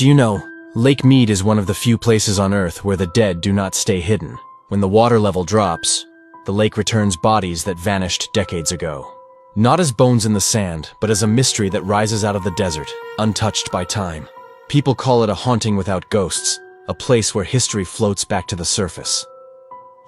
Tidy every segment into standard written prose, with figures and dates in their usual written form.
Do you know, Lake Mead is one of the few places on Earth where the dead do not stay hidden. When the water level drops, the lake returns bodies that vanished decades ago. Not as bones in the sand, but as a mystery that rises out of the desert, untouched by time. People call it a haunting without ghosts, a place where history floats back to the surface.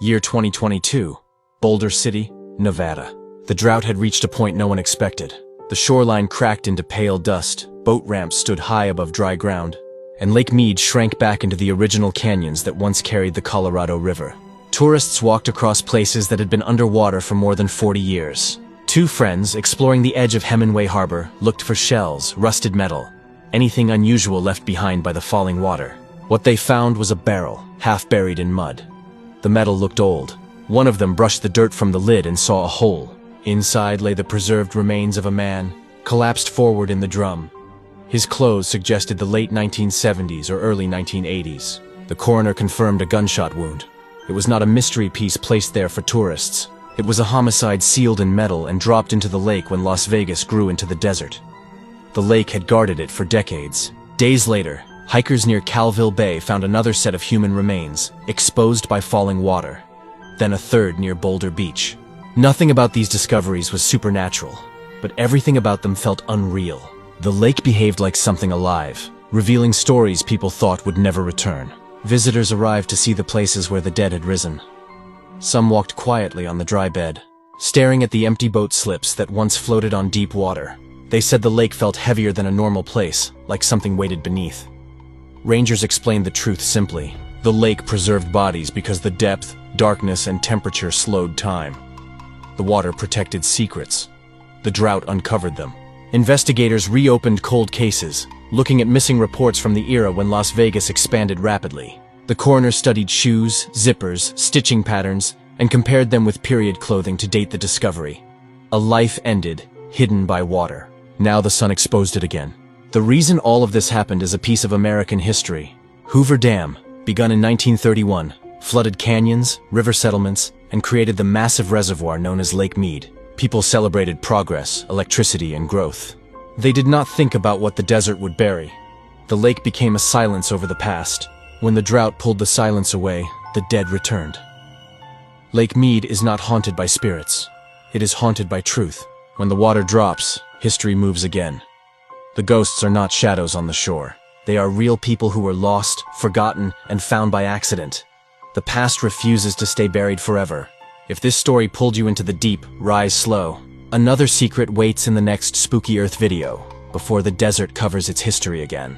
Year 2022, Boulder City, Nevada. The drought had reached a point no one expected. The shoreline cracked into pale dust, boat ramps stood high above dry ground, and Lake Mead shrank back into the original canyons that once carried the Colorado River. Tourists walked across places that had been underwater for more than 40 years. Two friends, exploring the edge of Hemingway Harbor, looked for shells, rusted metal, anything unusual left behind by the falling water. What they found was a barrel, half buried in mud. The metal looked old. One of them brushed the dirt from the lid and saw a hole. Inside lay the preserved remains of a man, collapsed forward in the drum. His clothes suggested the late 1970s or early 1980s. The coroner confirmed a gunshot wound. It was not a mystery piece placed there for tourists. It was a homicide sealed in metal and dropped into the lake when Las Vegas grew into the desert. The lake had guarded it for decades. Days later, hikers near Calville Bay found another set of human remains, exposed by falling water. Then a third near Boulder Beach. Nothing about these discoveries was supernatural, but everything about them felt unreal. The lake behaved like something alive, revealing stories people thought would never return. Visitors arrived to see the places where the dead had risen. Some walked quietly on the dry bed, staring at the empty boat slips that once floated on deep water. They said the lake felt heavier than a normal place, like something weighted beneath. Rangers explained the truth simply. The lake preserved bodies because the depth, darkness, and temperature slowed time. The water protected secrets. The drought uncovered them. Investigators reopened cold cases, looking at missing reports from the era when Las Vegas expanded rapidly. The coroner studied shoes, zippers, stitching patterns, and compared them with period clothing to date the discovery. A life ended, hidden by water. Now the sun exposed it again. The reason all of this happened is a piece of American history. Hoover Dam, begun in 1931, flooded canyons, river settlements, and created the massive reservoir known as Lake Mead. People celebrated progress, electricity, and growth. They did not think about what the desert would bury. The lake became a silence over the past. When the drought pulled the silence away, the dead returned. Lake Mead is not haunted by spirits. It is haunted by truth. When the water drops, history moves again. The ghosts are not shadows on the shore. They are real people who were lost, forgotten, and found by accident. The past refuses to stay buried forever. If this story pulled you into the deep, rise slow. Another secret waits in the next Spooky Earth video, before the desert covers its history again.